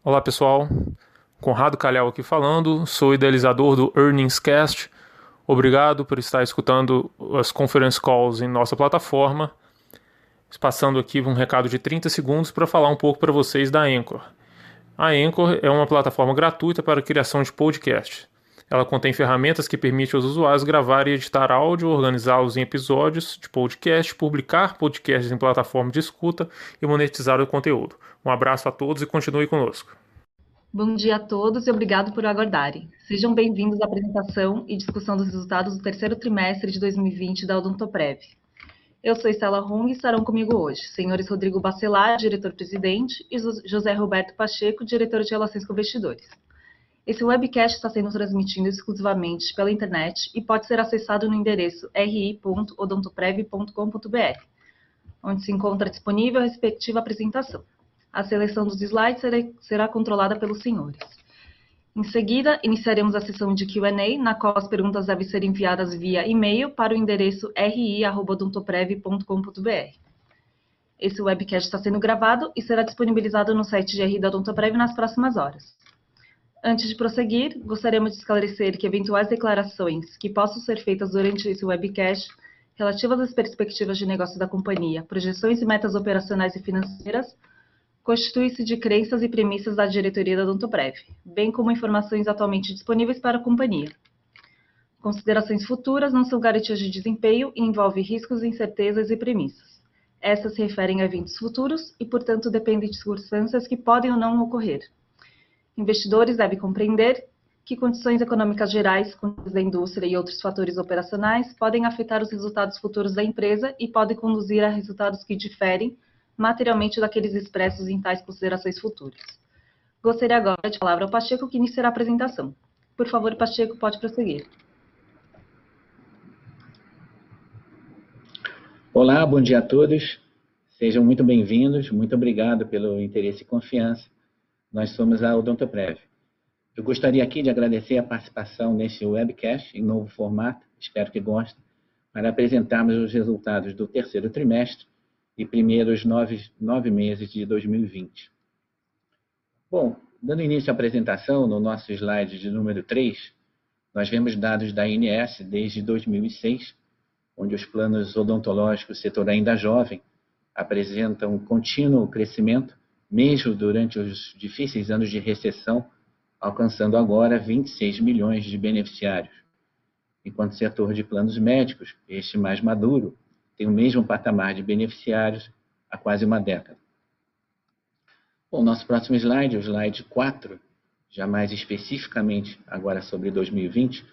Olá pessoal, Conrado Calhau aqui falando, sou idealizador do Earnings Cast. Obrigado por estar escutando as conference calls em nossa plataforma. Passando aqui um recado de 30 segundos para falar um pouco para vocês da Anchor. A Anchor é uma plataforma gratuita para a criação de podcasts. Ela contém ferramentas que permitem aos usuários gravar e editar áudio, organizá-los em episódios de podcast, publicar podcasts em plataforma de escuta e monetizar o conteúdo. Um abraço a todos e continue conosco. Bom dia a todos e obrigado por aguardarem. Sejam bem-vindos à apresentação e discussão dos resultados do terceiro trimestre de 2020 da Odontoprev. Eu sou Estela Hung e estarão comigo hoje senhores Rodrigo Bacelar, diretor-presidente, e José Roberto Pacheco, diretor de Relações com Investidores. Esse webcast está sendo transmitido exclusivamente pela internet e pode ser acessado no endereço ri.odontoprev.com.br, onde se encontra disponível a respectiva apresentação. A seleção dos slides será controlada pelos senhores. Em seguida, iniciaremos a sessão de Q&A, na qual as perguntas devem ser enviadas via e-mail para o endereço ri@odontoprev.com.br. Esse webcast está sendo gravado e será disponibilizado no site de RI da Odontoprev nas próximas horas. Antes de prosseguir, gostaríamos de esclarecer que eventuais declarações que possam ser feitas durante esse webcast relativas às perspectivas de negócio da companhia, projeções e metas operacionais e financeiras, constitui-se de crenças e premissas da diretoria da Odontoprev, bem como informações atualmente disponíveis para a companhia. Considerações futuras não são garantias de desempenho e envolvem riscos, incertezas e premissas. Essas se referem a eventos futuros e, portanto, dependem de circunstâncias que podem ou não ocorrer. Investidores devem compreender que condições econômicas gerais, condições da indústria e outros fatores operacionais podem afetar os resultados futuros da empresa e podem conduzir a resultados que diferem materialmente daqueles expressos em tais considerações futuras. Gostaria agora de palavra ao Pacheco, que iniciará a apresentação. Por favor, Pacheco, pode prosseguir. Olá, bom dia a todos. Sejam muito bem-vindos. Muito obrigado pelo interesse e confiança. Nós somos a Odontoprev. Eu gostaria aqui de agradecer a participação neste webcast em novo formato, espero que gostem, para apresentarmos os resultados do terceiro trimestre e primeiros nove meses de 2020. Bom, dando início à apresentação, no nosso slide de número 3, nós vemos dados da ANS desde 2006, onde os planos odontológicos, setor ainda jovem, apresentam contínuo crescimento, mesmo durante os difíceis anos de recessão, alcançando agora 26 milhões de beneficiários. Enquanto o setor de planos médicos, este mais maduro, tem o mesmo patamar de beneficiários há quase uma década. Bom, nosso próximo slide, o slide 4, já mais especificamente agora sobre 2020,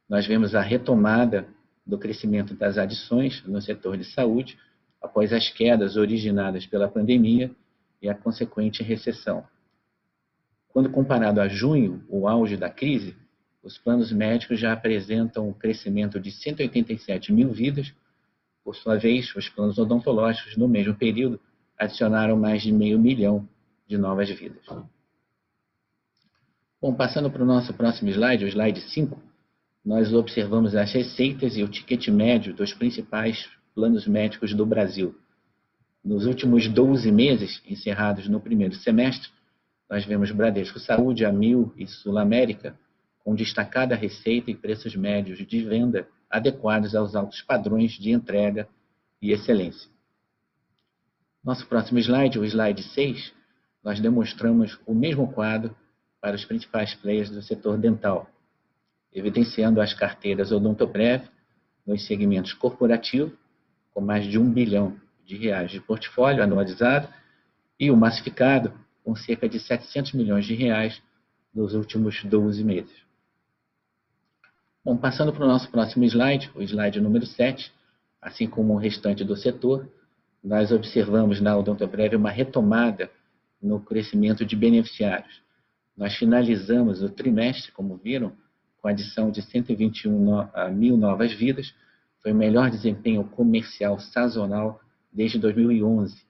nós vemos a retomada do crescimento das adições no setor de saúde após as quedas originadas pela pandemia e a consequente recessão. Quando comparado a junho, o auge da crise, os planos médicos já apresentam um crescimento de 187 mil vidas. Por sua vez, os planos odontológicos, no mesmo período, adicionaram mais de 500 mil de novas vidas. Bom, passando para o nosso próximo slide, o slide 5, nós observamos as receitas e o ticket médio dos principais planos médicos do Brasil. Nos últimos 12 meses, encerrados no primeiro semestre, nós vemos Bradesco Saúde, Amil e Sul América com destacada receita e preços médios de venda adequados aos altos padrões de entrega e excelência. Nosso próximo slide, o slide 6, nós demonstramos o mesmo quadro para os principais players do setor dental, evidenciando as carteiras Odontoprev nos segmentos corporativo, com mais de R$ 1 bilhão de portfólio anualizado, e o massificado, com cerca de R$ 700 milhões nos últimos 12 meses. Bom, passando para o nosso próximo slide, o slide número 7, assim como o restante do setor, nós observamos na Odontoprev uma retomada no crescimento de beneficiários. Nós finalizamos o trimestre, como viram, com a adição de 121 mil novas vidas. Foi o melhor desempenho comercial sazonal desde 2011.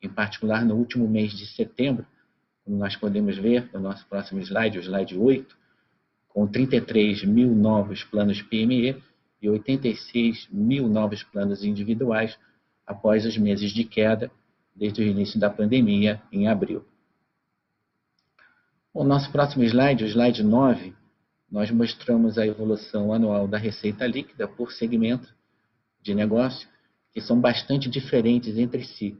Em particular, no último mês de setembro, como nós podemos ver no nosso próximo slide, o slide 8, com 33 mil novos planos PME e 86 mil novos planos individuais após os meses de queda desde o início da pandemia, em abril. O nosso próximo slide, o slide 9, nós mostramos a evolução anual da receita líquida por segmento de negócio, que são bastante diferentes entre si.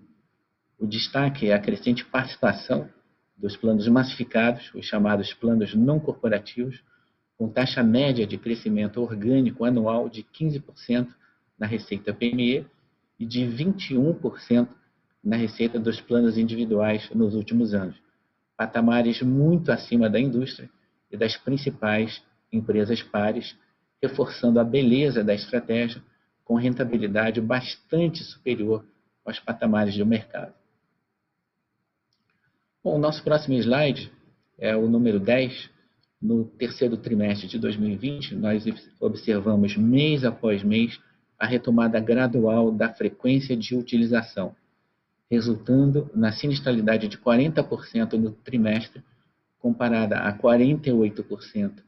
O destaque é a crescente participação dos planos massificados, os chamados planos não corporativos, com taxa média de crescimento orgânico anual de 15% na receita PME e de 21% na receita dos planos individuais nos últimos anos, patamares muito acima da indústria e das principais empresas pares, reforçando a beleza da estratégia com rentabilidade bastante superior aos patamares do mercado. Bom, o nosso próximo slide é o número 10. No terceiro trimestre de 2020, nós observamos mês após mês a retomada gradual da frequência de utilização, resultando na sinistralidade de 40% no trimestre, comparada a 48%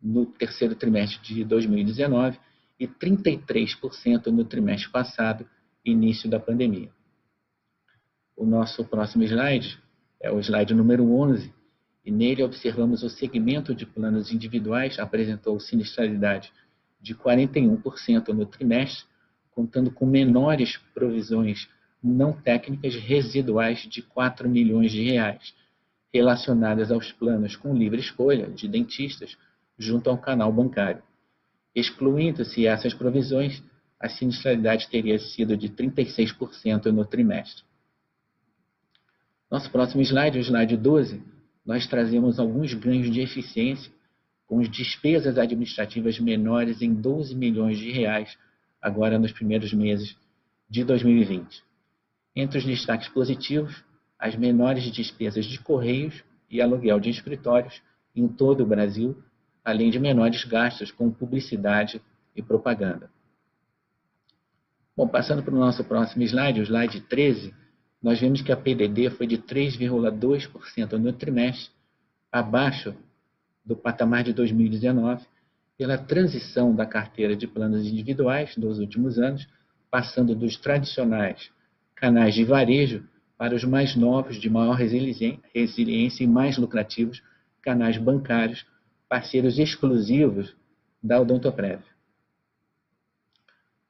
no terceiro trimestre de 2019 e 33% no trimestre passado, início da pandemia. O nosso próximo slide é o slide número 11, e nele observamos o segmento de planos individuais apresentou sinistralidade de 41% no trimestre, contando com menores provisões não técnicas residuais de R$ 4 milhões, relacionadas aos planos com livre escolha de dentistas junto ao canal bancário. Excluindo-se essas provisões, a sinistralidade teria sido de 36% no trimestre. Nosso próximo slide, o slide 12, nós trazemos alguns ganhos de eficiência com despesas administrativas menores em R$ 12 milhões, agora nos primeiros meses de 2020. Entre os destaques positivos, as menores despesas de correios e aluguel de escritórios em todo o Brasil, além de menores gastos com publicidade e propaganda. Bom, passando para o nosso próximo slide, o slide 13, nós vemos que a PDD foi de 3,2% no trimestre, abaixo do patamar de 2019, pela transição da carteira de planos individuais dos últimos anos, passando dos tradicionais canais de varejo para os mais novos, de maior resiliência e mais lucrativos, canais bancários, parceiros exclusivos da Odontoprev.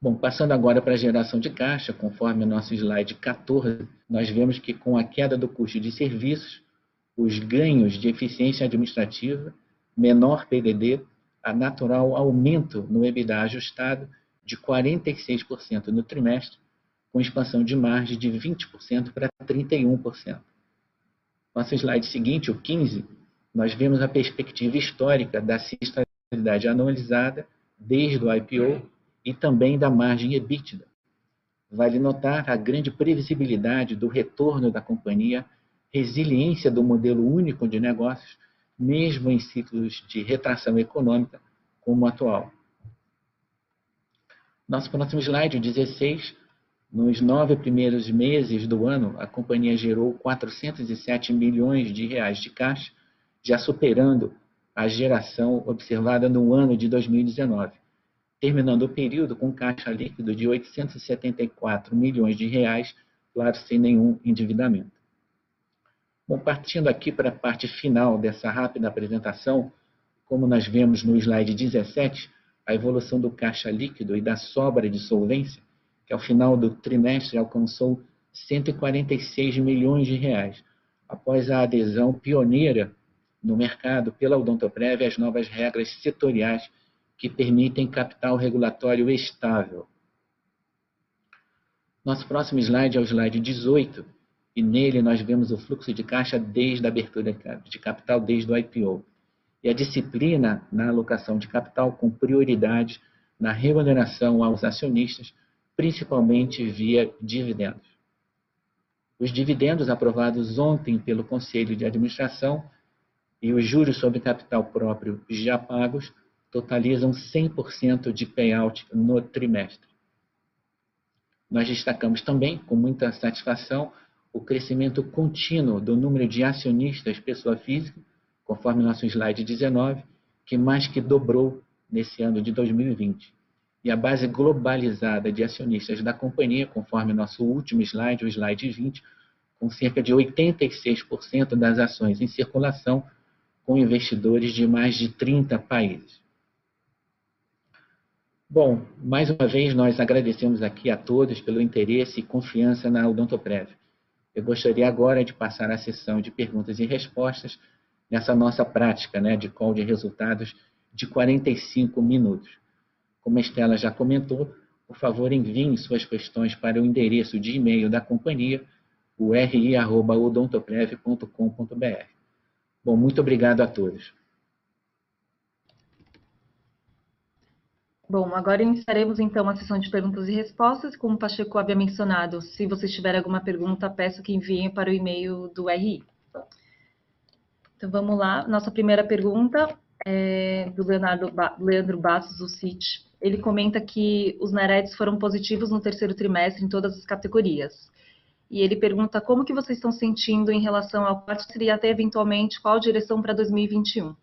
Bom, passando agora para a geração de caixa, conforme o nosso slide 14, nós vemos que com a queda do custo de serviços, os ganhos de eficiência administrativa, menor PDD, a natural aumento no EBITDA ajustado de 46% no trimestre, com expansão de margem de 20% para 31%. Nosso slide seguinte, o 15, nós vemos a perspectiva histórica da sinistralidade anualizada desde o IPO e também da margem EBITDA. Vale notar a grande previsibilidade do retorno da companhia, resiliência do modelo único de negócios, mesmo em ciclos de retração econômica como o atual. Nosso próximo slide, o 16, nos 9 primeiros meses do ano, a companhia gerou R$ 407 milhões de caixa, já superando a geração observada no ano de 2019, terminando o período com caixa líquido de R$ 874 milhões, claro, sem nenhum endividamento. Bom, partindo aqui para a parte final dessa rápida apresentação, como nós vemos no slide 17, a evolução do caixa líquido e da sobra de solvência, que ao final do trimestre alcançou R$ 146 milhões, após a adesão pioneira no mercado pela Odontoprev às novas regras setoriais que permitem capital regulatório estável. Nosso próximo slide é o slide 18, e nele nós vemos o fluxo de caixa desde a abertura de capital, desde o IPO, e a disciplina na alocação de capital com prioridade na remuneração aos acionistas, principalmente via dividendos. Os dividendos aprovados ontem pelo Conselho de Administração e os juros sobre capital próprio já pagos totalizam 100% de payout no trimestre. Nós destacamos também, com muita satisfação, o crescimento contínuo do número de acionistas pessoa física, conforme nosso slide 19, que mais que dobrou nesse ano de 2020. E a base globalizada de acionistas da companhia, conforme nosso último slide, o slide 20, com cerca de 86% das ações em circulação com investidores de mais de 30 países. Bom, mais uma vez nós agradecemos aqui a todos pelo interesse e confiança na Odontoprev. Eu gostaria agora de passar a sessão de perguntas e respostas nessa nossa prática, de call de resultados de 45 minutos. Como a Estela já comentou, por favor enviem suas questões para o endereço de e-mail da companhia, o ri@odontoprev.com.br. Bom, muito obrigado a todos. Bom, agora iniciaremos então a sessão de perguntas e respostas. Como o Pacheco havia mencionado, se vocês tiverem alguma pergunta, peço que enviem para o e-mail do RI. Então vamos lá. Nossa primeira pergunta é do Leandro Bastos, do CIT. Ele comenta que os NAREDs foram positivos no terceiro trimestre em todas as categorias. E ele pergunta como que vocês estão sentindo em relação ao quarto tri e até eventualmente qual direção para 2021.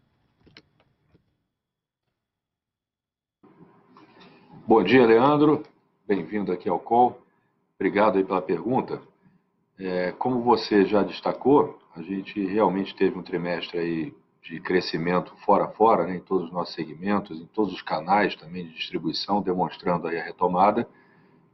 Bom dia, Leandro. Bem-vindo aqui ao call. Obrigado aí pela pergunta. Como você já destacou, a gente realmente teve um trimestre aí de crescimento fora a fora, em todos os nossos segmentos, em todos os canais também de distribuição, demonstrando aí a retomada.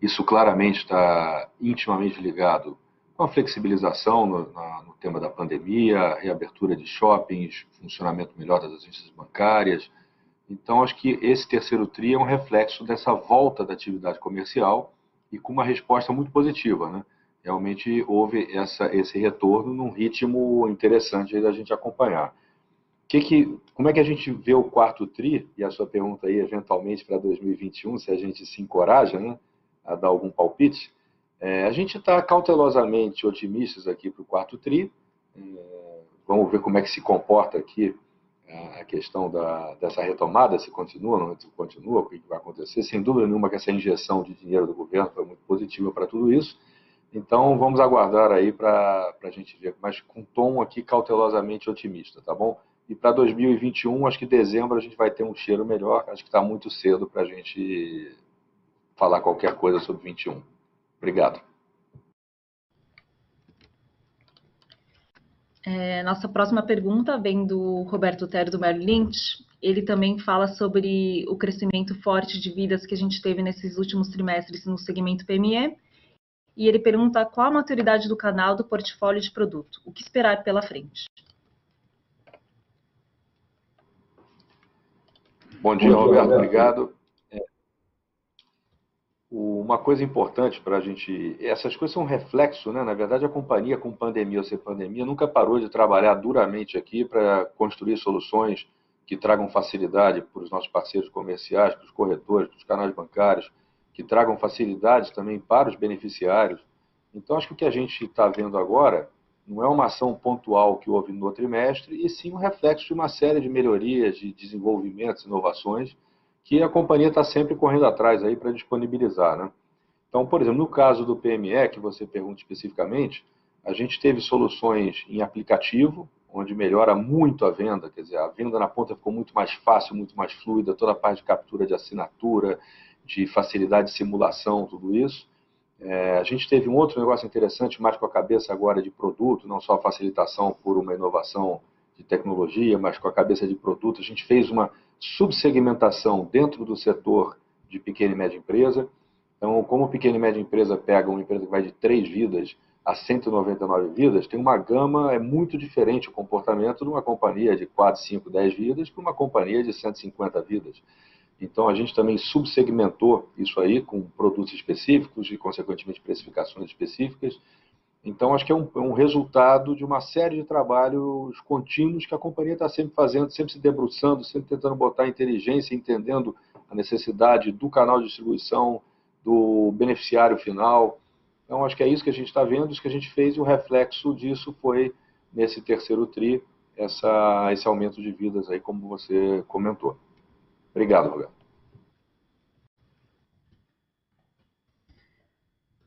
Isso claramente está intimamente ligado com a flexibilização no tema da pandemia, reabertura de shoppings, funcionamento melhor das agências bancárias. Então, acho que esse terceiro TRI é um reflexo dessa volta da atividade comercial e com uma resposta muito positiva, Realmente houve esse retorno num ritmo interessante da gente acompanhar. Como é que a gente vê o quarto TRI, e a sua pergunta aí, eventualmente, para 2021, se a gente se encoraja, a dar algum palpite? A gente está cautelosamente otimistas aqui para o quarto TRI. Vamos ver como é que se comporta aqui a questão dessa retomada, se continua, não continua, o que vai acontecer. Sem dúvida nenhuma que essa injeção de dinheiro do governo foi muito positiva para tudo isso. Então, vamos aguardar aí para a gente ver, mas com um tom aqui cautelosamente otimista, tá bom? E para 2021, acho que em dezembro a gente vai ter um cheiro melhor. Acho que está muito cedo para a gente falar qualquer coisa sobre 21. Obrigado. Nossa próxima pergunta vem do Roberto Terra, do Merrill Lynch. Ele também fala sobre o crescimento forte de vidas que a gente teve nesses últimos trimestres no segmento PME. E ele pergunta qual a maturidade do canal do portfólio de produto. O que esperar pela frente? Bom dia, Roberto. Obrigado. Uma coisa importante para a gente... Essas coisas são um reflexo, Na verdade, a companhia, com pandemia ou sem pandemia, nunca parou de trabalhar duramente aqui para construir soluções que tragam facilidade para os nossos parceiros comerciais, para os corretores, para os canais bancários, que tragam facilidades também para os beneficiários. Então, acho que o que a gente está vendo agora não é uma ação pontual que houve no trimestre, e sim um reflexo de uma série de melhorias, de desenvolvimentos, inovações, que a companhia está sempre correndo atrás aí para disponibilizar, Então, por exemplo, no caso do PME, que você pergunta especificamente, a gente teve soluções em aplicativo, onde melhora muito a venda, quer dizer, a venda na ponta ficou muito mais fácil, muito mais fluida, toda a parte de captura de assinatura, de facilidade de simulação, tudo isso. A gente teve um outro negócio interessante, mais com a cabeça agora de produto, não só a facilitação por uma inovação de tecnologia, mas com a cabeça de produto. A gente fez uma subsegmentação dentro do setor de pequena e média empresa. Então, como pequena e média empresa pega uma empresa que vai de 3 vidas a 199 vidas, tem uma gama, é muito diferente o comportamento de uma companhia de 4, 5, 10 vidas para uma companhia de 150 vidas. Então, a gente também subsegmentou isso aí com produtos específicos e, consequentemente, precificações específicas. Então, acho que é um resultado de uma série de trabalhos contínuos que a companhia está sempre fazendo, sempre se debruçando, sempre tentando botar inteligência, entendendo a necessidade do canal de distribuição, do beneficiário final. Então, acho que é isso que a gente está vendo, isso que a gente fez, e o reflexo disso foi, nesse terceiro TRI, esse aumento de vidas aí, como você comentou. Obrigado, Roberto.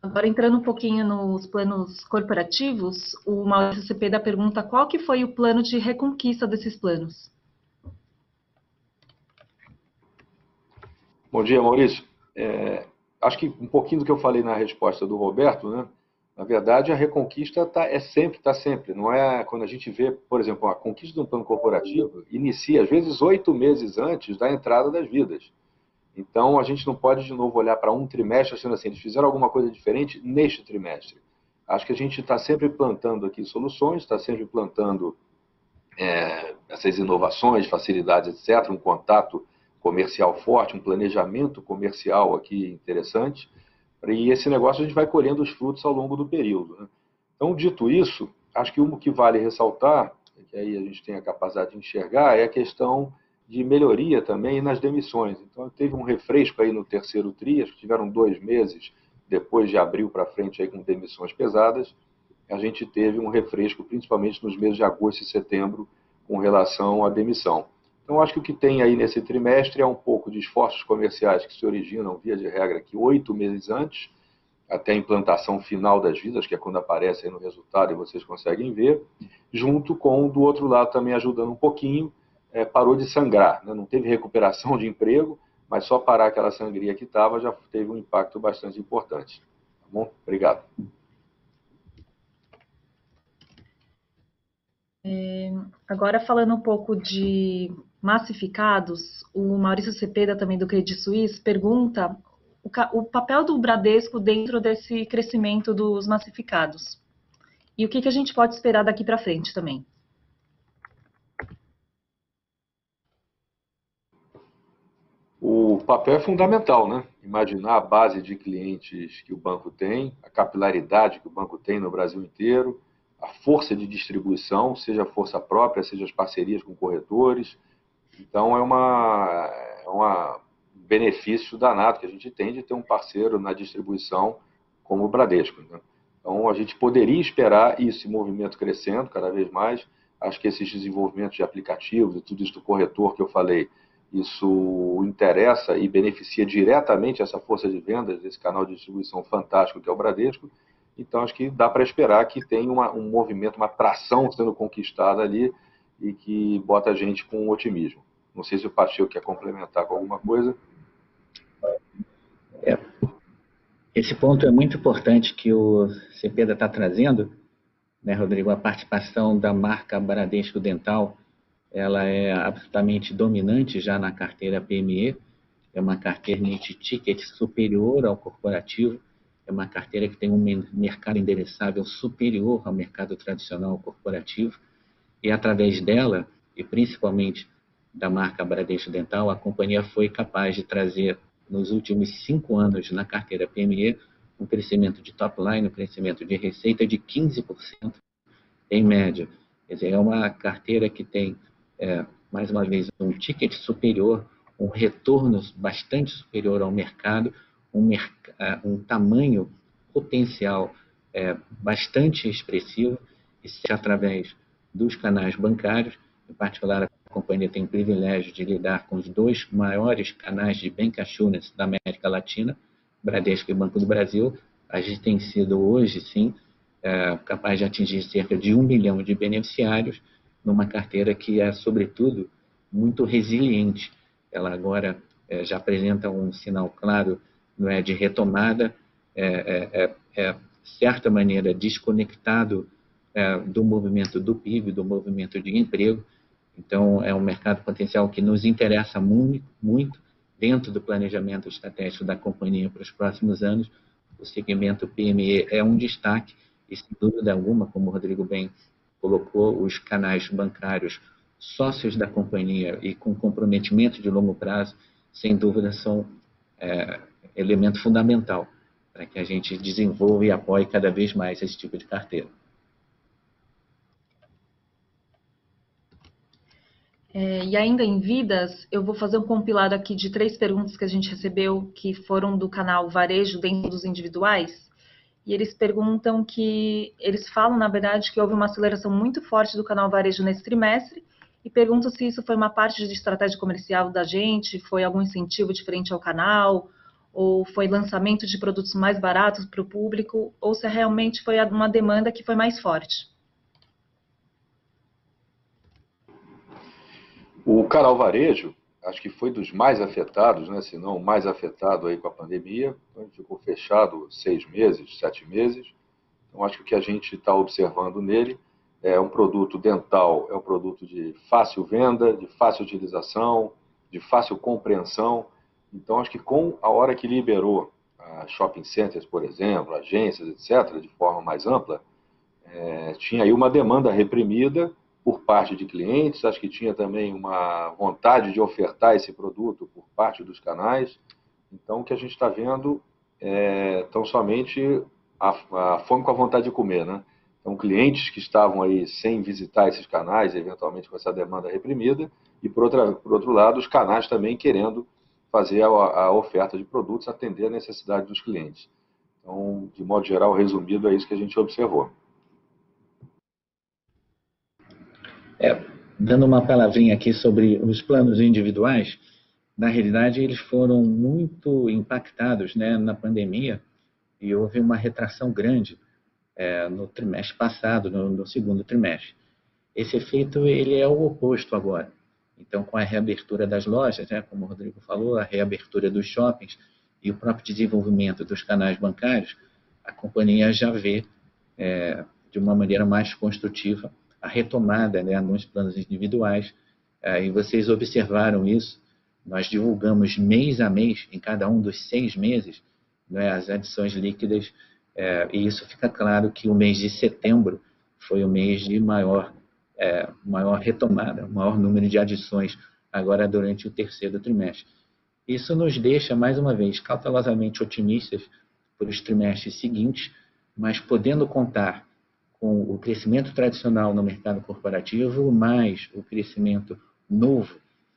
Agora, entrando um pouquinho nos planos corporativos, o Maurício Cepeda pergunta qual que foi o plano de reconquista desses planos. Bom dia, Maurício. Acho que um pouquinho do que eu falei na resposta do Roberto, Na verdade, a reconquista está sempre. Não é quando a gente vê, por exemplo, a conquista de um plano corporativo inicia às vezes 8 meses antes da entrada das vidas. Então, a gente não pode de novo olhar para um trimestre achando assim, eles fizeram alguma coisa diferente neste trimestre. Acho que a gente está sempre plantando aqui soluções, está sempre plantando essas inovações, facilidades, etc., um contato comercial forte, um planejamento comercial aqui interessante. E esse negócio a gente vai colhendo os frutos ao longo do período, né? Então, dito isso, acho que o que vale ressaltar, que aí a gente tem a capacidade de enxergar, é a questão de melhoria também nas demissões. Então, teve um refresco aí no terceiro TRI, acho que tiveram 2 meses depois de abril para frente aí com demissões pesadas. A gente teve um refresco, principalmente nos meses de agosto e setembro, com relação à demissão. Então, acho que o que tem aí nesse trimestre é um pouco de esforços comerciais que se originam, via de regra, aqui 8 meses antes, até a implantação final das vidas, que é quando aparece aí no resultado e vocês conseguem ver, junto com, do outro lado, também ajudando um pouquinho, parou de sangrar, né? Não teve recuperação de emprego, mas só parar aquela sangria que estava já teve um impacto bastante importante. Tá bom? Obrigado. Agora, falando um pouco de massificados, o Maurício Cepeda, também do Credit Suisse, pergunta o papel do Bradesco dentro desse crescimento dos massificados. E o que a gente pode esperar daqui para frente também. O papel é fundamental, né? Imaginar a base de clientes que o banco tem, a capilaridade que o banco tem no Brasil inteiro, a força de distribuição, seja a força própria, seja as parcerias com corretores. Então, um benefício danado que a gente tem de ter um parceiro na distribuição como o Bradesco, né? Então, a gente poderia esperar esse movimento crescendo cada vez mais. Acho que esses desenvolvimentos de aplicativos e tudo isso do corretor que eu falei, isso interessa e beneficia diretamente essa força de vendas, esse canal de distribuição fantástico que é o Bradesco. Então, acho que dá para esperar que tenha um movimento, uma tração sendo conquistada ali e que bota a gente com otimismo. Não sei se o Pacheco quer complementar com alguma coisa. Esse ponto é muito importante que o Cepeda está trazendo, né, Rodrigo? A participação da marca Bradesco Dental, ela é absolutamente dominante já na carteira PME, é uma carteira de ticket superior ao corporativo, é uma carteira que tem um mercado endereçável superior ao mercado tradicional corporativo, e através dela, e principalmente da marca Bradesco Dental, a companhia foi capaz de trazer, nos últimos 5 anos na carteira PME, um crescimento de top line, um crescimento de receita de 15% em média. Quer dizer, é uma carteira que tem, mais uma vez, um ticket superior, um retorno bastante superior ao mercado, um tamanho potencial bastante expressivo, e seja através dos canais bancários. Em particular, a companhia tem o privilégio de lidar com os 2 maiores canais de bancassurance da América Latina, Bradesco e Banco do Brasil. A gente tem sido hoje, sim, capaz de atingir cerca de 1 milhão de beneficiários numa carteira que é, sobretudo, muito resiliente. Ela agora já apresenta um sinal claro, não é, de retomada, certa maneira desconectado do movimento do PIB, do movimento de emprego. Então, é um mercado potencial que nos interessa muito dentro do planejamento estratégico da companhia para os próximos anos. O segmento PME é um destaque e, sem dúvida alguma, como o Rodrigo bem colocou, os canais bancários sócios da companhia e com comprometimento de longo prazo, sem dúvida, são elemento fundamental para que a gente desenvolva e apoie cada vez mais esse tipo de carteira. E ainda em vidas, eu vou fazer um compilado aqui de 3 perguntas que a gente recebeu, que foram do canal Varejo dentro dos individuais. E eles perguntam eles falam, na verdade, que houve uma aceleração muito forte do canal Varejo nesse trimestre, e perguntam se isso foi uma parte de estratégia comercial da gente, foi algum incentivo diferente ao canal, ou foi lançamento de produtos mais baratos para o público, ou se realmente foi uma demanda que foi mais forte. O canal varejo, acho que foi dos mais afetados, né? Se não o mais afetado aí com a pandemia. Então, ficou fechado 6 meses, 7 meses. Então, acho que o que a gente está observando nele é um produto dental, é um produto de fácil venda, de fácil utilização, de fácil compreensão. Então, acho que com a hora que liberou shopping centers, por exemplo, agências, etc., de forma mais ampla, tinha aí uma demanda reprimida por parte de clientes, acho que tinha também uma vontade de ofertar esse produto por parte dos canais. Então, o que a gente está vendo é tão somente a fome com a vontade de comer, né? Então, clientes que estavam aí sem visitar esses canais, eventualmente com essa demanda reprimida, e por outro lado, os canais também querendo fazer a oferta de produtos, atender a necessidade dos clientes. Então, de modo geral, resumido, é isso que a gente observou. Dando uma palavrinha aqui sobre os planos individuais, na realidade eles foram muito impactados, né, na pandemia, e houve uma retração grande no trimestre passado, no segundo trimestre. Esse efeito ele é o oposto agora. Então, com a reabertura das lojas, né, como o Rodrigo falou, a reabertura dos shoppings e o próprio desenvolvimento dos canais bancários, a companhia já vê de uma maneira mais construtiva a retomada, né, nos planos individuais. E vocês observaram isso. Nós divulgamos mês a mês, em cada um dos 6 meses, né, as adições líquidas, e isso fica claro que o mês de setembro foi o mês de maior retomada, maior número de adições agora durante o terceiro trimestre. Isso nos deixa, mais uma vez, cautelosamente otimistas para os trimestres seguintes, mas podendo contar com o crescimento tradicional no mercado corporativo, mais o crescimento novo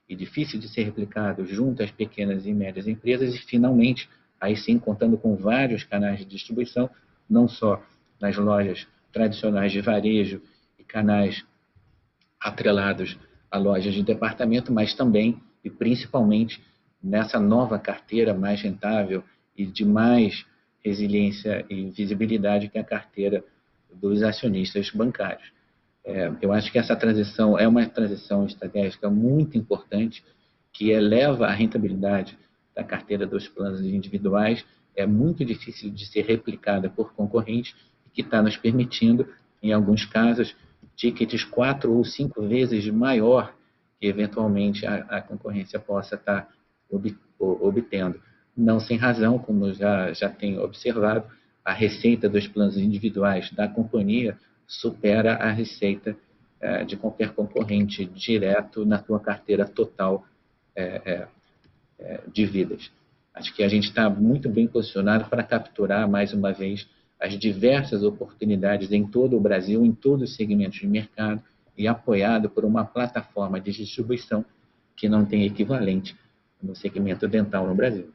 e difícil de ser replicado junto às pequenas e médias empresas, e finalmente, aí sim, contando com vários canais de distribuição, não só nas lojas tradicionais de varejo e canais atrelados a lojas de departamento, mas também e principalmente nessa nova carteira mais rentável e de mais resiliência e visibilidade, que é a carteira dos acionistas bancários. Eu acho que essa transição é uma transição estratégica muito importante, que eleva a rentabilidade da carteira dos planos individuais, é muito difícil de ser replicada por concorrentes, e que está nos permitindo, em alguns casos, tickets 4 ou 5 vezes maior que eventualmente a concorrência possa estar obtendo. Não sem razão, como já tenho observado, a receita dos planos individuais da companhia supera a receita de qualquer concorrente direto na sua carteira total de vidas. Acho que a gente está muito bem posicionado para capturar, mais uma vez, as diversas oportunidades em todo o Brasil, em todos os segmentos de mercado, e apoiado por uma plataforma de distribuição que não tem equivalente no segmento dental no Brasil.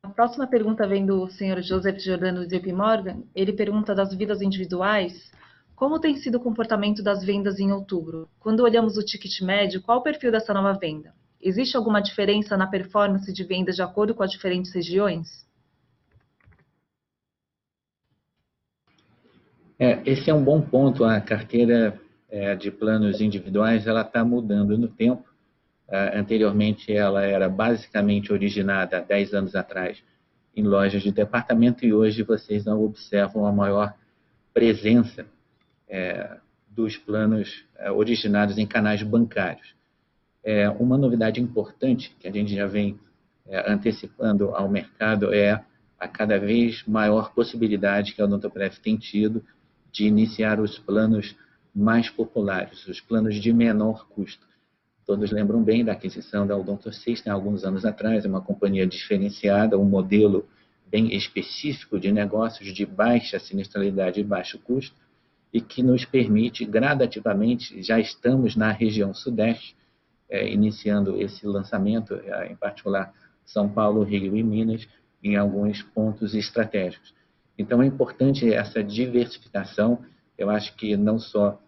A próxima pergunta vem do senhor Joseph Giordano do JP Morgan. Ele pergunta das vidas individuais: como tem sido o comportamento das vendas em outubro? Quando olhamos o ticket médio, qual o perfil dessa nova venda? Existe alguma diferença na performance de vendas de acordo com as diferentes regiões? Esse é um bom ponto. A carteira de planos individuais ela está mudando no tempo. Anteriormente, ela era basicamente originada há 10 anos atrás em lojas de departamento, e hoje vocês não observam a maior presença dos planos originados em canais bancários. Uma novidade importante que a gente já vem antecipando ao mercado é a cada vez maior possibilidade que a Odontoprev tem tido de iniciar os planos mais populares, os planos de menor custo. Todos lembram bem da aquisição da Odonto System há alguns anos atrás, uma companhia diferenciada, um modelo bem específico de negócios de baixa sinistralidade e baixo custo, e que nos permite gradativamente, já estamos na região sudeste, iniciando esse lançamento, em particular São Paulo, Rio e Minas, em alguns pontos estratégicos. Então é importante essa diversificação. Eu acho que não só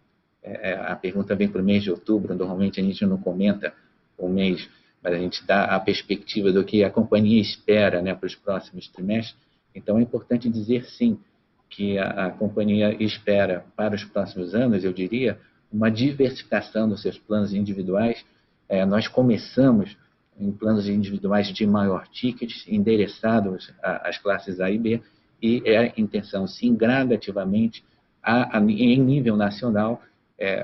a pergunta vem para o mês de outubro, normalmente a gente não comenta o mês, mas a gente dá a perspectiva do que a companhia espera, né, para os próximos trimestres. Então é importante dizer, sim, que a companhia espera para os próximos anos, eu diria, uma diversificação dos seus planos individuais. Nós começamos em planos individuais de maior ticket, endereçados às classes A e B, e é a intenção, sim, gradativamente, em nível nacional,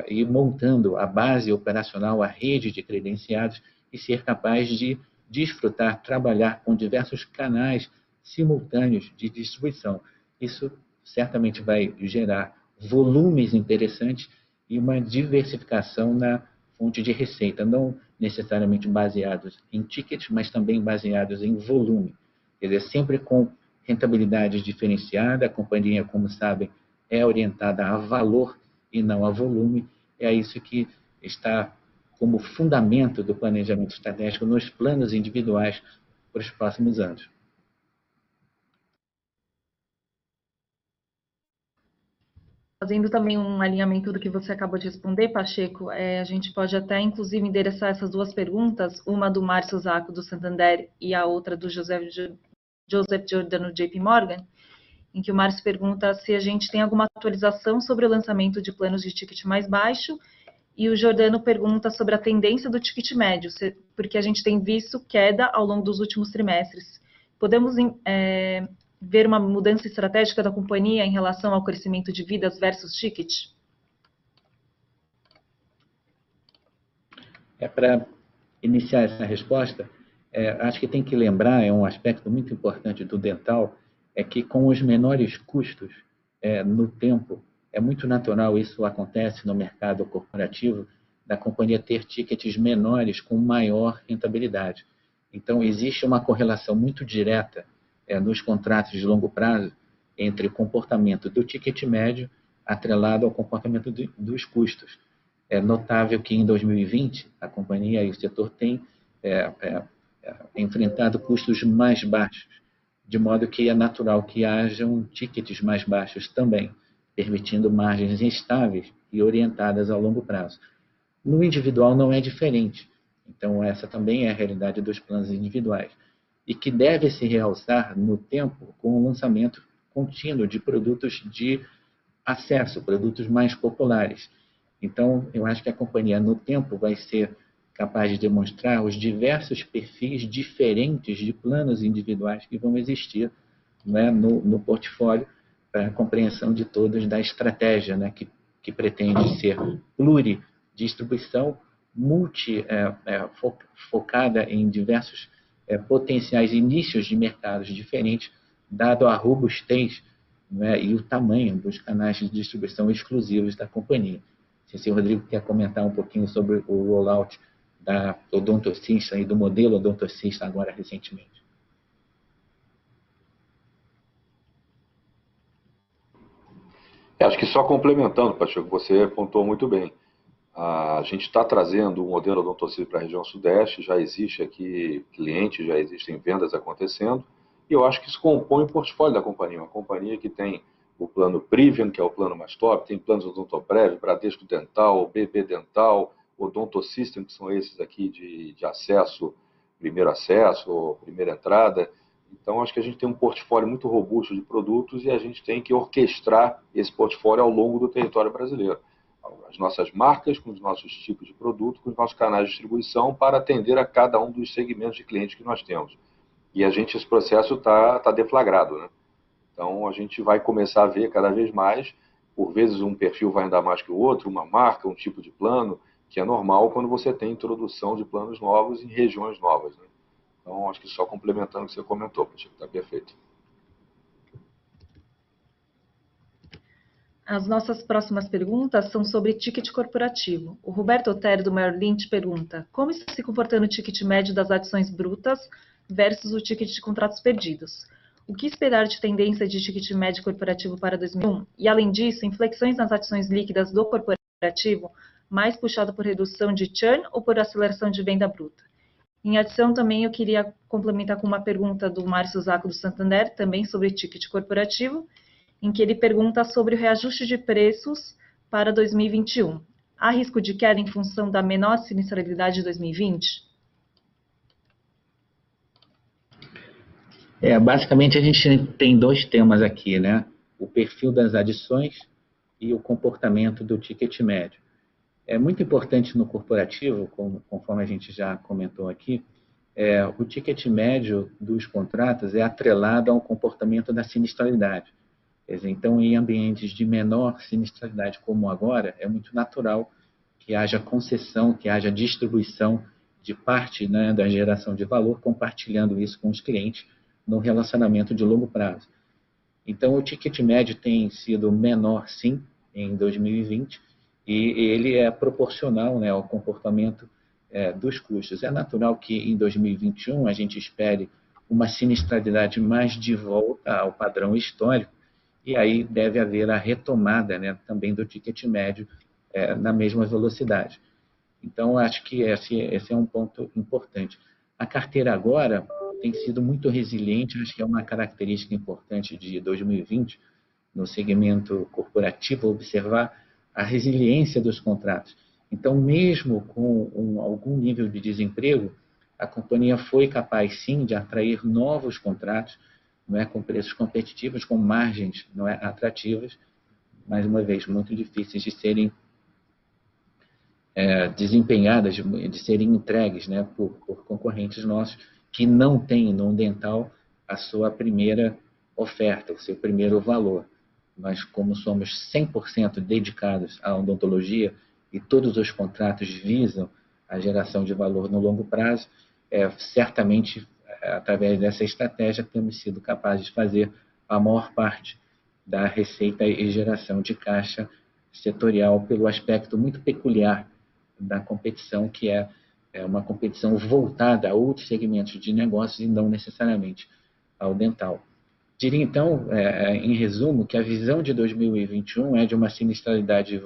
ir montando a base operacional, a rede de credenciados, e ser capaz de desfrutar, trabalhar com diversos canais simultâneos de distribuição. Isso certamente vai gerar volumes interessantes e uma diversificação na fonte de receita, não necessariamente baseados em tickets, mas também baseados em volume. Quer dizer, sempre com rentabilidade diferenciada, a companhia, como sabem, é orientada a valor e não a volume. É isso que está como fundamento do planejamento estratégico nos planos individuais para os próximos anos. Fazendo também um alinhamento do que você acabou de responder, Pacheco, a gente pode até, inclusive, endereçar essas duas perguntas, uma do Márcio Zacco, do Santander, e a outra do Joseph Giordano, JP Morgan, em que o Márcio pergunta se a gente tem alguma atualização sobre o lançamento de planos de ticket mais baixo, e o Giordano pergunta sobre a tendência do ticket médio, porque a gente tem visto queda ao longo dos últimos trimestres. Podemos ver uma mudança estratégica da companhia em relação ao crescimento de vidas versus ticket? Para iniciar essa resposta, acho que tem que lembrar, é um aspecto muito importante do dental, é que com os menores custos no tempo, é muito natural, isso acontece no mercado corporativo, da companhia ter tickets menores com maior rentabilidade. Então, existe uma correlação muito direta nos contratos de longo prazo entre o comportamento do ticket médio atrelado ao comportamento dos custos. É notável que em 2020 a companhia e o setor têm enfrentado custos mais baixos, de modo que é natural que hajam tickets mais baixos também, permitindo margens estáveis e orientadas ao longo prazo. No individual não é diferente. Então, essa também é a realidade dos planos individuais, e que deve se realçar no tempo com o lançamento contínuo de produtos de acesso, produtos mais populares. Então, eu acho que a companhia, no tempo, vai ser capaz de demonstrar os diversos perfis diferentes de planos individuais que vão existir, né, no portfólio, para a compreensão de todos da estratégia, né, que pretende ser pluridistribuição, focada em diversos potenciais inícios de mercados diferentes, dado a robustez, né, e o tamanho dos canais de distribuição exclusivos da companhia. Se o Rodrigo quer comentar um pouquinho sobre o rollout da Odontocista e do modelo Odontocista agora recentemente. Acho que só complementando, Pacheco, você pontuou muito bem. A gente está trazendo o modelo Odontocista para a região sudeste, já existe aqui clientes, já existem vendas acontecendo, e eu acho que isso compõe o portfólio da companhia. Uma companhia que tem o plano Privian, que é o plano mais top, tem planos Odontoprev, Bradesco Dental, BB Dental, Odontosystem, que são esses aqui de acesso, primeira entrada. Então, acho que a gente tem um portfólio muito robusto de produtos e a gente tem que orquestrar esse portfólio ao longo do território brasileiro. As nossas marcas, com os nossos tipos de produto, com os nossos canais de distribuição, para atender a cada um dos segmentos de clientes que nós temos. E esse processo está deflagrado, né? Então, a gente vai começar a ver cada vez mais, por vezes um perfil vai andar mais que o outro, uma marca, um tipo de plano, que é normal quando você tem introdução de planos novos em regiões novas, né? Então, acho que só complementando o que você comentou, está perfeito. As nossas próximas perguntas são sobre ticket corporativo. O Roberto Otero, do Merrill Lynch, pergunta: como está se comportando o ticket médio das ações brutas versus o ticket de contratos perdidos? O que esperar de tendência de ticket médio corporativo para 2001? E, além disso, inflexões nas ações líquidas do corporativo, mais puxado por redução de churn ou por aceleração de venda bruta? Em adição, também eu queria complementar com uma pergunta do Márcio Zacco, do Santander, também sobre ticket corporativo, em que ele pergunta sobre o reajuste de preços para 2021. Há risco de queda em função da menor sinistralidade de 2020? Basicamente, a gente tem dois temas aqui, né? O perfil das adições e o comportamento do ticket médio. É muito importante no corporativo, conforme a gente já comentou aqui, o ticket médio dos contratos é atrelado ao comportamento da sinistralidade. Quer dizer, então, em ambientes de menor sinistralidade como agora, é muito natural que haja concessão, que haja distribuição de parte, né, da geração de valor, compartilhando isso com os clientes num relacionamento de longo prazo. Então, o ticket médio tem sido menor, sim, em 2020, e ele é proporcional, né, ao comportamento dos custos. É natural que em 2021 a gente espere uma sinistralidade mais de volta ao padrão histórico, e aí deve haver a retomada, né, também do ticket médio na mesma velocidade. Então, acho que esse é um ponto importante. A carteira agora tem sido muito resiliente, acho que é uma característica importante de 2020, no segmento corporativo, observar a resiliência dos contratos. Então, mesmo com algum nível de desemprego, a companhia foi capaz, sim, de atrair novos contratos, não é, com preços competitivos, com margens, não é, atrativas, mais uma vez, muito difíceis de serem desempenhadas, de serem entregues, né, por concorrentes nossos que não têm no dental a sua primeira oferta, o seu primeiro valor. Mas como somos 100% dedicados à odontologia e todos os contratos visam a geração de valor no longo prazo, certamente, através dessa estratégia, temos sido capazes de fazer a maior parte da receita e geração de caixa setorial pelo aspecto muito peculiar da competição, que é uma competição voltada a outros segmentos de negócios e não necessariamente ao dental. Diria, então, em resumo, que a visão de 2021 é de uma sinistralidade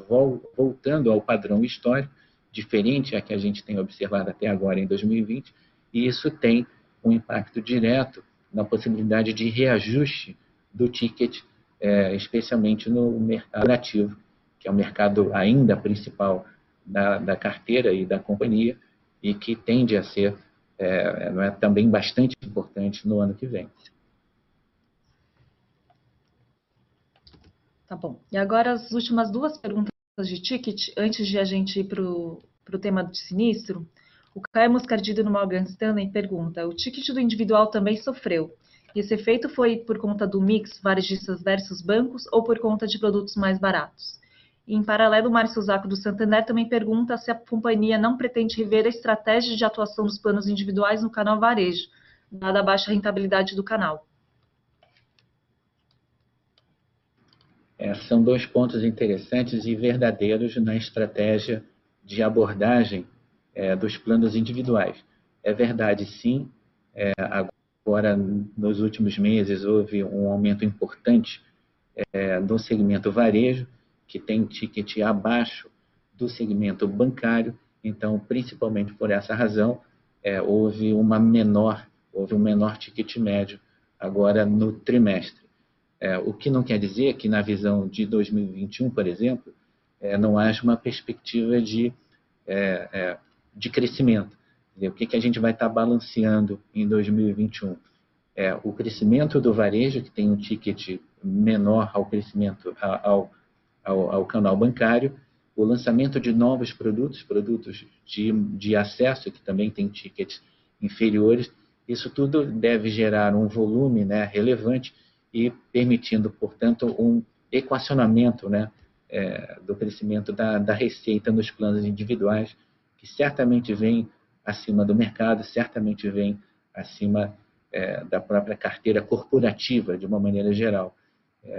voltando ao padrão histórico, diferente a que a gente tem observado até agora em 2020, e isso tem um impacto direto na possibilidade de reajuste do ticket, especialmente no mercado ativo, que é o mercado ainda principal da carteira e da companhia, e que tende a ser também bastante importante no ano que vem. Tá bom. E agora as últimas duas perguntas de ticket, antes de a gente ir para o tema de sinistro. O Caio Moscardino no Morgan Stanley pergunta: o ticket do individual também sofreu. E esse efeito foi por conta do mix varejistas versus bancos ou por conta de produtos mais baratos? E, em paralelo, o Márcio Zaco do Santander também pergunta se a companhia não pretende rever a estratégia de atuação dos planos individuais no canal varejo, dada a baixa rentabilidade do canal. São dois pontos interessantes e verdadeiros na estratégia de abordagem dos planos individuais. É verdade, sim, agora, nos últimos meses, houve um aumento importante no segmento varejo, que tem ticket abaixo do segmento bancário. Então, principalmente por essa razão, houve um menor ticket médio agora no trimestre. O que não quer dizer que, na visão de 2021, por exemplo, não haja uma perspectiva de crescimento. O que a gente vai estar balanceando em 2021? O crescimento do varejo, que tem um ticket menor ao crescimento ao canal bancário, o lançamento de novos produtos de acesso, que também tem tickets inferiores. Isso tudo deve gerar um volume, né, relevante e permitindo, portanto, um equacionamento, né, do crescimento da receita nos planos individuais, que certamente vem acima do mercado, certamente vem acima da própria carteira corporativa, de uma maneira geral.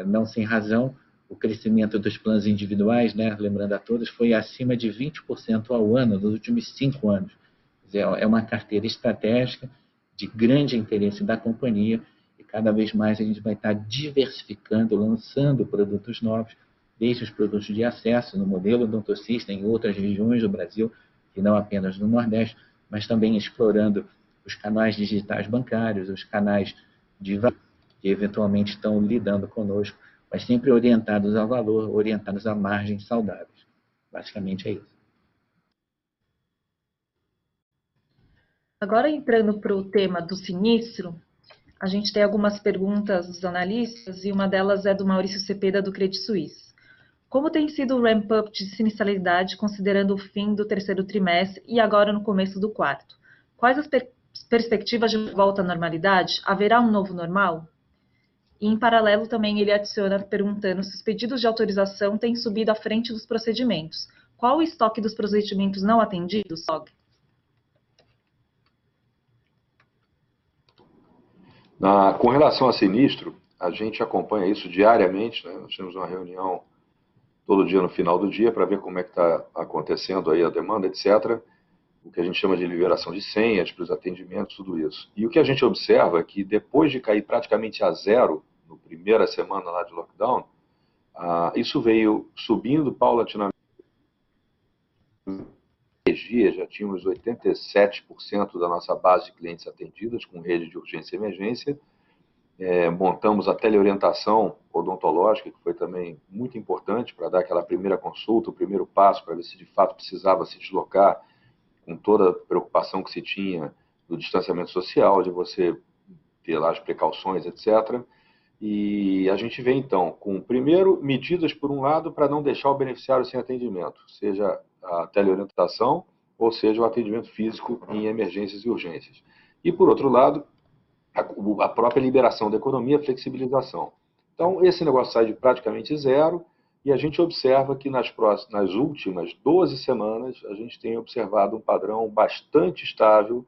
Não sem razão, o crescimento dos planos individuais, né, lembrando a todos, foi acima de 20% ao ano nos últimos 5 anos. Quer dizer, é uma carteira estratégica de grande interesse da companhia, e cada vez mais a gente vai estar diversificando, lançando produtos novos, desde os produtos de acesso no modelo odontocista em outras regiões do Brasil, e não apenas no Nordeste, mas também explorando os canais digitais bancários, os canais de valor, que eventualmente estão lidando conosco, mas sempre orientados ao valor, orientados a margens saudáveis. Basicamente é isso. Agora, entrando para o tema do sinistro, a gente tem algumas perguntas dos analistas e uma delas é do Maurício Cepeda, do Credit Suisse. Como tem sido o ramp-up de sinistralidade considerando o fim do terceiro trimestre e agora no começo do quarto? Quais as perspectivas de volta à normalidade? Haverá um novo normal? E, em paralelo, também ele adiciona perguntando se os pedidos de autorização têm subido à frente dos procedimentos. Qual o estoque dos procedimentos não atendidos, SOG? Com relação a sinistro, a gente acompanha isso diariamente, né? Nós temos uma reunião todo dia no final do dia para ver como é que está acontecendo aí a demanda, etc. O que a gente chama de liberação de senhas para os atendimentos, tudo isso. E o que a gente observa é que depois de cair praticamente a zero, na primeira semana lá de lockdown, isso veio subindo paulatinamente. Já tínhamos 87% da nossa base de clientes atendidas com rede de urgência e emergência. Montamos a teleorientação odontológica, que foi também muito importante para dar aquela primeira consulta, o primeiro passo para ver se de fato precisava se deslocar, com toda a preocupação que se tinha do distanciamento social, de você ter lá as precauções, etc. E a gente vem, então, com, primeiro, medidas, por um lado, para não deixar o beneficiário sem atendimento, seja a teleorientação ou seja o atendimento físico em emergências e urgências. E, por outro lado, a própria liberação da economia, a flexibilização. Então, esse negócio sai de praticamente zero e a gente observa que nas últimas 12 semanas a gente tem observado um padrão bastante estável,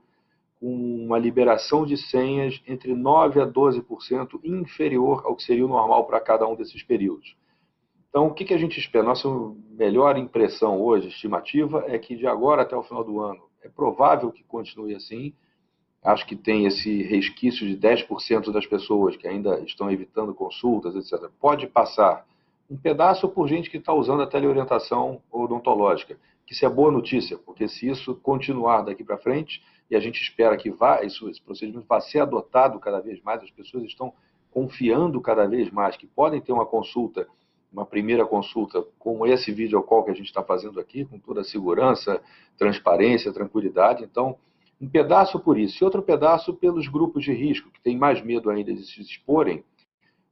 com uma liberação de senhas entre 9% a 12% inferior ao que seria o normal para cada um desses períodos. Então, o que a gente espera? Nossa melhor impressão hoje, estimativa, é que de agora até o final do ano é provável que continue assim. Acho que tem esse resquício de 10% das pessoas que ainda estão evitando consultas, etc. Pode passar um pedaço por gente que está usando a teleorientação odontológica, que isso é boa notícia, porque se isso continuar daqui para frente, e a gente espera que esse procedimento vá ser adotado cada vez mais, as pessoas estão confiando cada vez mais que podem ter uma consulta, uma primeira consulta, como esse video call que a gente está fazendo aqui, com toda a segurança, transparência, tranquilidade. Então, um pedaço por isso, e outro pedaço pelos grupos de risco, que têm mais medo ainda de se exporem.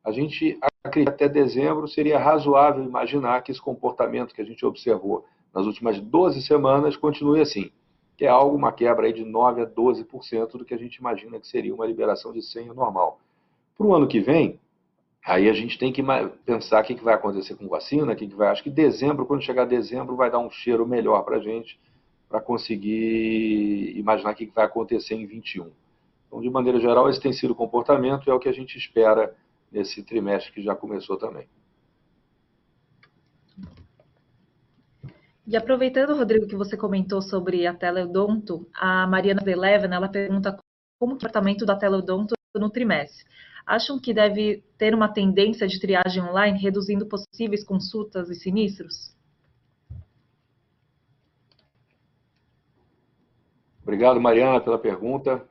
A gente acredita que até dezembro seria razoável imaginar que esse comportamento que a gente observou nas últimas 12 semanas continue assim, que é algo, uma quebra aí de 9% a 12% do que a gente imagina que seria uma liberação de senha normal. Para o ano que vem, aí a gente tem que pensar o que vai acontecer com vacina, acho que dezembro, quando chegar dezembro, vai dar um cheiro melhor para a gente, para conseguir imaginar o que vai acontecer em 21. Então, de maneira geral, esse tem sido o comportamento e é o que a gente espera nesse trimestre que já começou também. E aproveitando, Rodrigo, que você comentou sobre a teleodonto, a Mariana Deleven, ela pergunta como o tratamento da teleodonto no trimestre. Acham que deve ter uma tendência de triagem online, reduzindo possíveis consultas e sinistros? Obrigado, Mariana, pela pergunta.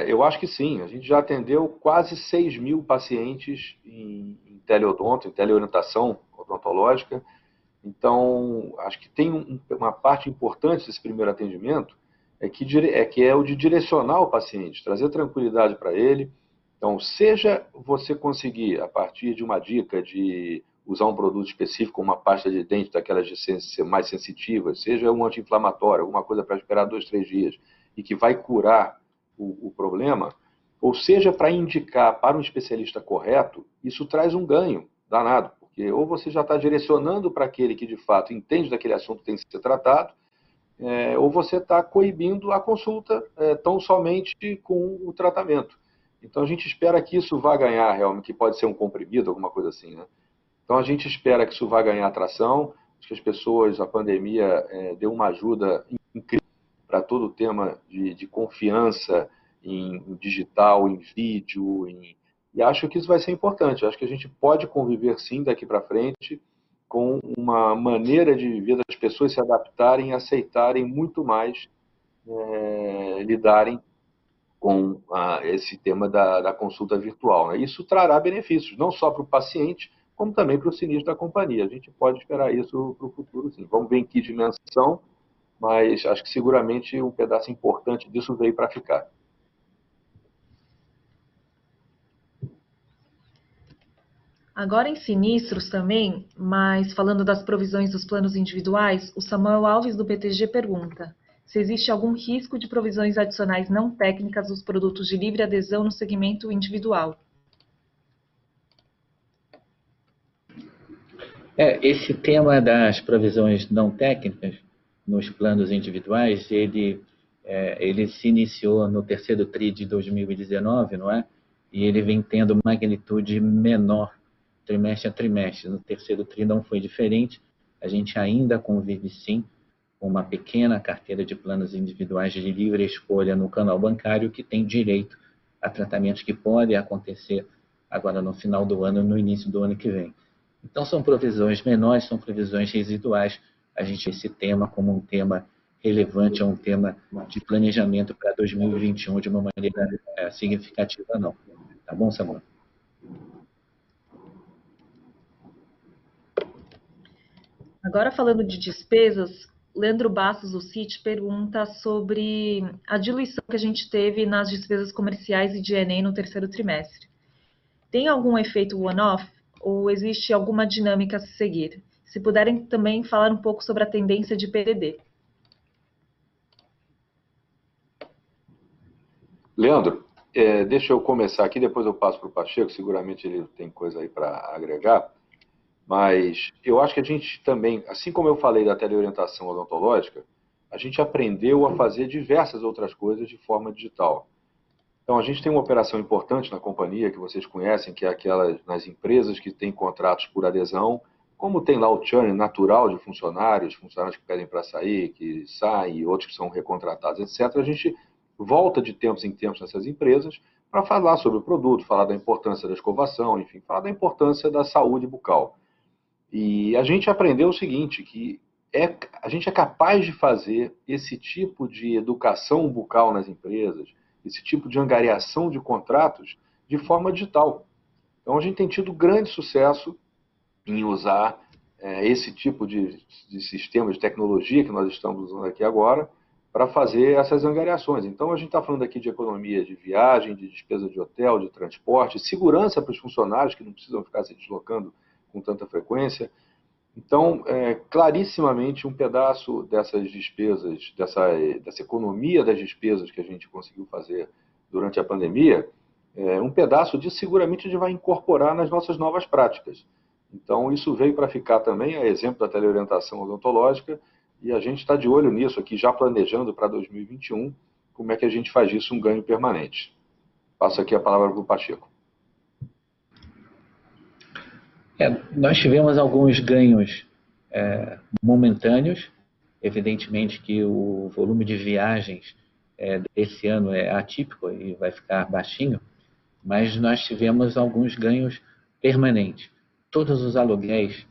Eu acho que sim. A gente já atendeu quase 6 mil pacientes em teleodonto, em teleorientação odontológica. Então, acho que tem uma parte importante desse primeiro atendimento, que é o de direcionar o paciente, trazer tranquilidade para ele. Então, seja você conseguir, a partir de uma dica de usar um produto específico, uma pasta de dente daquelas de ser mais sensitivas, seja um anti-inflamatório, alguma coisa para esperar 2, 3 dias e que vai curar o problema, ou seja, para indicar para um especialista correto, isso traz um ganho danado, porque ou você já está direcionando para aquele que de fato entende daquele assunto que tem que ser tratado, ou você está coibindo a consulta tão somente com o tratamento. Então a gente espera que isso vá ganhar realmente, que pode ser um comprimido, alguma coisa assim, né? Então a gente espera que isso vá ganhar atração, acho que as pessoas, a pandemia deu uma ajuda incrível para todo o tema de confiança em digital, em vídeo, e acho que isso vai ser importante. Acho que a gente pode conviver sim daqui para frente com uma maneira de viver das pessoas se adaptarem e aceitarem muito mais, lidarem com esse tema da consulta virtual, né? Isso trará benefícios, não só para o paciente, como também para o sinistro da companhia. A gente pode esperar isso para o futuro, sim. Vamos ver em que dimensão, mas acho que seguramente um pedaço importante disso veio para ficar. Agora em sinistros também, mas falando das provisões dos planos individuais, o Samuel Alves do PTG pergunta: se existe algum risco de provisões adicionais não técnicas dos produtos de livre adesão no segmento individual. Esse tema das provisões não técnicas nos planos individuais, ele se iniciou no terceiro TRI de 2019, não é? E ele vem tendo magnitude menor trimestre a trimestre. No terceiro TRI não foi diferente. A gente ainda convive, sim, com uma pequena carteira de planos individuais de livre escolha no canal bancário que tem direito a tratamentos que podem acontecer agora no final do ano, no início do ano que vem. Então, são provisões menores, são provisões residuais. A gente vê esse tema como um tema relevante, é um tema de planejamento para 2021 de uma maneira significativa, não. Tá bom, Samuel? Agora, falando de despesas, Leandro Bastos, do CIT, pergunta sobre a diluição que a gente teve nas despesas comerciais e D&A no terceiro trimestre. Tem algum efeito one-off ou existe alguma dinâmica a se seguir? Se puderem também falar um pouco sobre a tendência de PDD. Leandro, deixa eu começar aqui, depois eu passo para o Pacheco, seguramente ele tem coisa aí para agregar, mas eu acho que a gente também, assim como eu falei da teleorientação odontológica, a gente aprendeu a fazer diversas outras coisas de forma digital. Então, a gente tem uma operação importante na companhia, que vocês conhecem, que é aquela nas empresas que têm contratos por adesão, como tem lá o churn natural de funcionários que pedem para sair, que saem, e outros que são recontratados, etc. A gente volta de tempos em tempos nessas empresas para falar sobre o produto, falar da importância da escovação, enfim, falar da importância da saúde bucal. E a gente aprendeu o seguinte, que a gente é capaz de fazer esse tipo de educação bucal nas empresas, esse tipo de angariação de contratos de forma digital. Então, a gente tem tido grande sucesso em usar esse tipo de sistema de tecnologia que nós estamos usando aqui agora para fazer essas angariações. Então, a gente está falando aqui de economia de viagem, de despesa de hotel, de transporte, segurança para os funcionários que não precisam ficar se deslocando com tanta frequência. Então, clarissimamente, um pedaço dessas despesas, dessa economia das despesas que a gente conseguiu fazer durante a pandemia, um pedaço disso seguramente a gente vai incorporar nas nossas novas práticas. Então, isso veio para ficar também, a exemplo da teleorientação odontológica, e a gente está de olho nisso aqui, já planejando para 2021, como é que a gente faz isso um ganho permanente. Passo aqui a palavra para o Pacheco. Nós tivemos alguns ganhos momentâneos. Evidentemente que o volume de viagens desse ano é atípico e vai ficar baixinho, mas nós tivemos alguns ganhos permanentes. Todos os aluguéis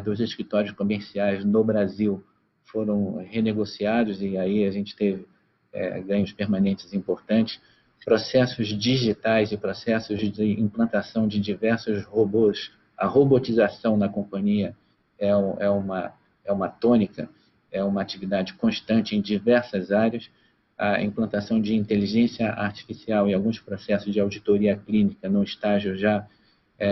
dos escritórios comerciais no Brasil foram renegociados e aí a gente teve ganhos permanentes importantes. Processos digitais e processos de implantação de diversos robôs. A robotização na companhia é uma tônica, é uma atividade constante em diversas áreas. A implantação de inteligência artificial em alguns processos de auditoria clínica no estágio já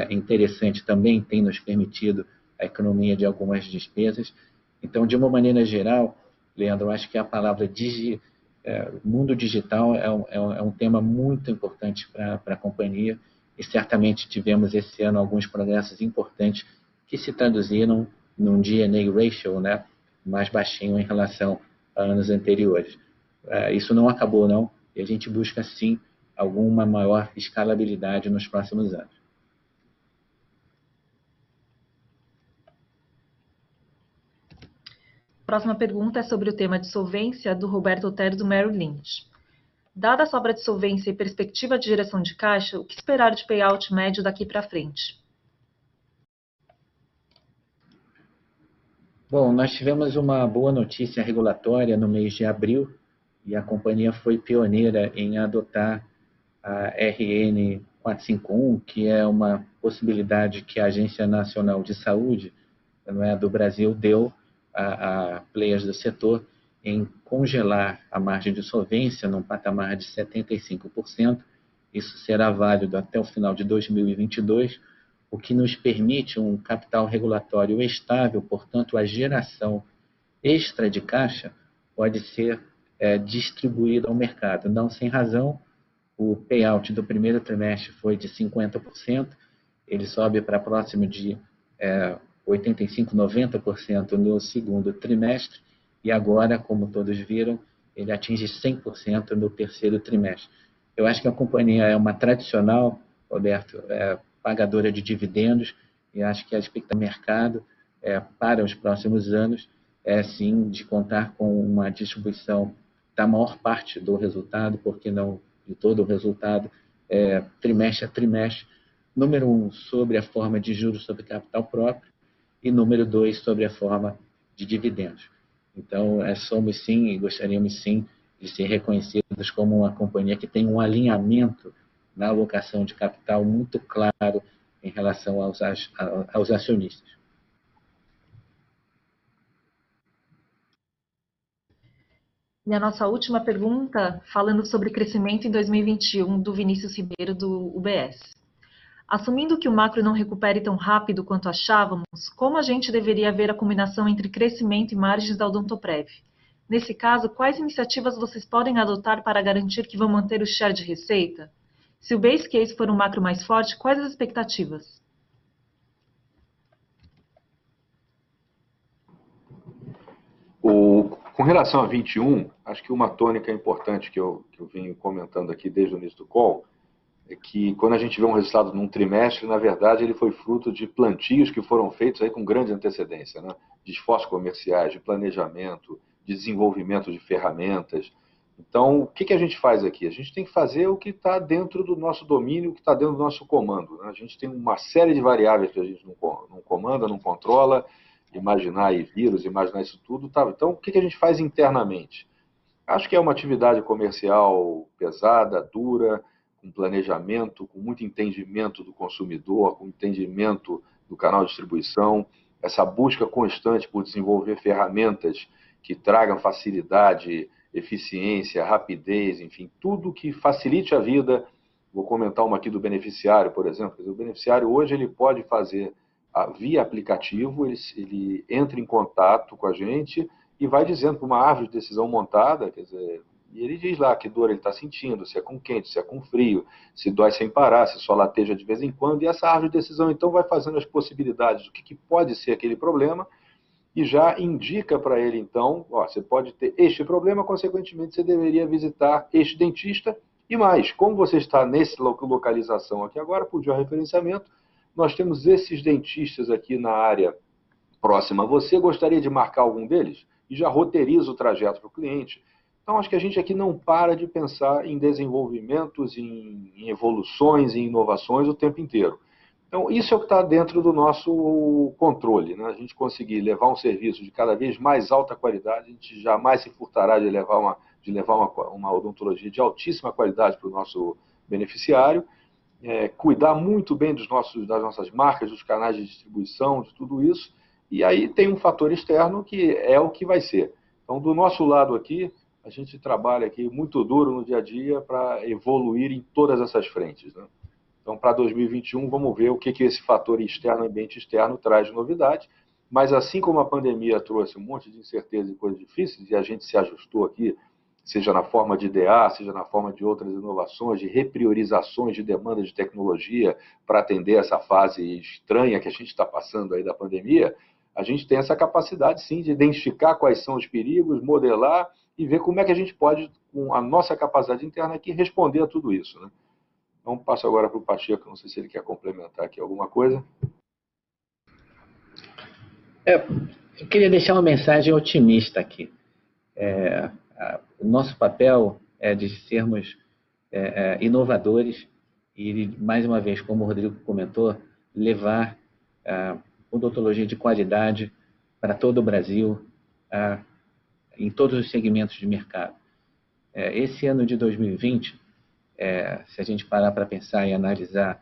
interessante também tem nos permitido a economia de algumas despesas. Então, de uma maneira geral, Leandro, eu acho que a palavra mundo digital é um tema muito importante para a companhia e certamente tivemos esse ano alguns progressos importantes que se traduziram num D&A ratio, né, mais baixinho em relação a anos anteriores. Isso não acabou, não, e a gente busca, sim, alguma maior escalabilidade nos próximos anos. Próxima pergunta é sobre o tema de solvência, do Roberto Otero, do Merrill Lynch. Dada a sobra de solvência e perspectiva de geração de caixa, o que esperar de payout médio daqui para frente? Bom, nós tivemos uma boa notícia regulatória no mês de abril e a companhia foi pioneira em adotar a RN 451, que é uma possibilidade que a Agência Nacional de Saúde, do Brasil, deu a players do setor em congelar a margem de solvência num patamar de 75%. Isso será válido até o final de 2022, o que nos permite um capital regulatório estável, portanto, a geração extra de caixa pode ser distribuído ao mercado. Não sem razão, o payout do primeiro trimestre foi de 50%, ele sobe para próximo de 85%, 90% no segundo trimestre, e agora, como todos viram, ele atinge 100% no terceiro trimestre. Eu acho que a companhia é uma tradicional, Roberto, pagadora de dividendos, e acho que a expectativa do mercado para os próximos anos é, sim, de contar com uma distribuição da maior parte do resultado, porque não de todo o resultado, trimestre a trimestre. Número 1, sobre a forma de juros sobre capital próprio, e número 2, sobre a forma de dividendos. Então, somos sim, e gostaríamos sim de ser reconhecidos como uma companhia que tem um alinhamento na alocação de capital muito claro em relação aos acionistas. E a nossa última pergunta, falando sobre crescimento em 2021, do Vinícius Ribeiro, do UBS. Assumindo que o macro não recupere tão rápido quanto achávamos, como a gente deveria ver a combinação entre crescimento e margens da Odontoprev? Nesse caso, quais iniciativas vocês podem adotar para garantir que vão manter o share de receita? Se o base case for um macro mais forte, quais as expectativas? Com relação a 21, acho que uma tônica importante que eu vim comentando aqui desde o início do call é que quando a gente vê um resultado num trimestre, na verdade ele foi fruto de plantios que foram feitos aí com grande antecedência, né? De esforços comerciais, de planejamento, de desenvolvimento de ferramentas. Então, o que a gente faz aqui? A gente tem que fazer o que está dentro do nosso domínio, o que está dentro do nosso comando, né? A gente tem uma série de variáveis que a gente não comanda, não controla, imaginar aí vírus, imaginar isso tudo. Tá? Então, o que a gente faz internamente? Acho que é uma atividade comercial pesada, dura, com planejamento, com muito entendimento do consumidor, com entendimento do canal de distribuição, essa busca constante por desenvolver ferramentas que tragam facilidade, eficiência, rapidez, enfim, tudo que facilite a vida. Vou comentar uma aqui do beneficiário, por exemplo. O beneficiário hoje ele pode fazer via aplicativo, ele entra em contato com a gente e vai dizendo para uma árvore de decisão montada, quer dizer, e ele diz lá que dor ele está sentindo, se é com quente, se é com frio, se dói sem parar, se só lateja de vez em quando, e essa árvore de decisão então vai fazendo as possibilidades do que pode ser aquele problema e já indica para ele então, você pode ter este problema, consequentemente você deveria visitar este dentista e mais, como você está nessa localização aqui agora, por georreferenciamento, nós temos esses dentistas aqui na área próxima a você, gostaria de marcar algum deles? E já roteiriza o trajeto para o cliente. Então, acho que a gente aqui não para de pensar em desenvolvimentos, em evoluções, em inovações o tempo inteiro. Então, isso é o que está dentro do nosso controle, né? A gente conseguir levar um serviço de cada vez mais alta qualidade, a gente jamais se furtará de levar uma odontologia de altíssima qualidade para o nosso beneficiário, cuidar muito bem das nossas marcas, dos canais de distribuição, de tudo isso. E aí tem um fator externo que é o que vai ser. Então, do nosso lado aqui, a gente trabalha aqui muito duro no dia a dia para evoluir em todas essas frentes, né? Então, para 2021, vamos ver o que esse fator externo, ambiente externo, traz de novidade. Mas assim como a pandemia trouxe um monte de incerteza e coisas difíceis, e a gente se ajustou aqui, seja na forma de DA, seja na forma de outras inovações, de repriorizações de demanda de tecnologia para atender essa fase estranha que a gente está passando aí da pandemia, a gente tem essa capacidade, sim, de identificar quais são os perigos, modelar e ver como é que a gente pode, com a nossa capacidade interna aqui, responder a tudo isso, né? Então, passo agora para o Pacheco, não sei se ele quer complementar aqui alguma coisa. Eu queria deixar uma mensagem otimista aqui. O nosso papel é de sermos inovadores e, mais uma vez, como o Rodrigo comentou, levar odontologia de qualidade para todo o Brasil, em todos os segmentos de mercado. Esse ano de 2020, se a gente parar para pensar e analisar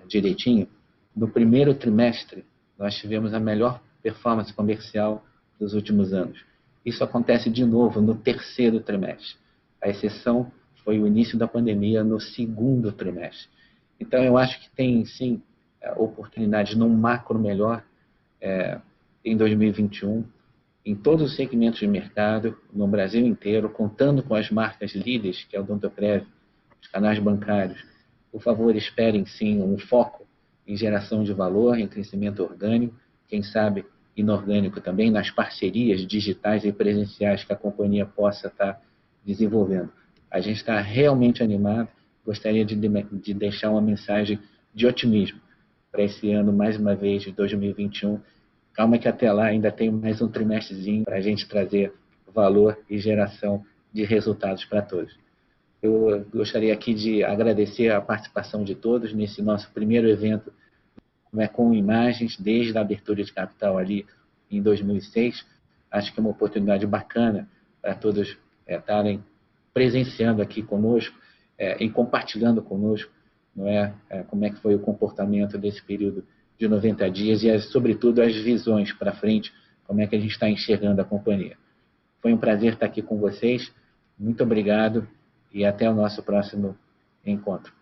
direitinho, no primeiro trimestre nós tivemos a melhor performance comercial dos últimos anos. Isso acontece de novo no terceiro trimestre. A exceção foi o início da pandemia no segundo trimestre. Então, eu acho que tem, sim, oportunidades num macro melhor em 2021 em todos os segmentos de mercado, no Brasil inteiro, contando com as marcas líderes, que é o Odontoprev, os canais bancários. Por favor, esperem sim um foco em geração de valor, em crescimento orgânico, quem sabe inorgânico também, nas parcerias digitais e presenciais que a companhia possa estar desenvolvendo. A gente está realmente animado, gostaria de deixar uma mensagem de otimismo para esse ano, mais uma vez, de 2021. Calma que até lá ainda tem mais um trimestrezinho para a gente trazer valor e geração de resultados para todos. Eu gostaria aqui de agradecer a participação de todos nesse nosso primeiro evento, com imagens, desde a abertura de capital ali em 2006. Acho que é uma oportunidade bacana para todos estarem presenciando aqui conosco e compartilhando conosco, não é, como é que foi o comportamento desse período de 90 dias e, sobretudo, as visões para frente, como é que a gente está enxergando a companhia. Foi um prazer estar aqui com vocês. Muito obrigado e até o nosso próximo encontro.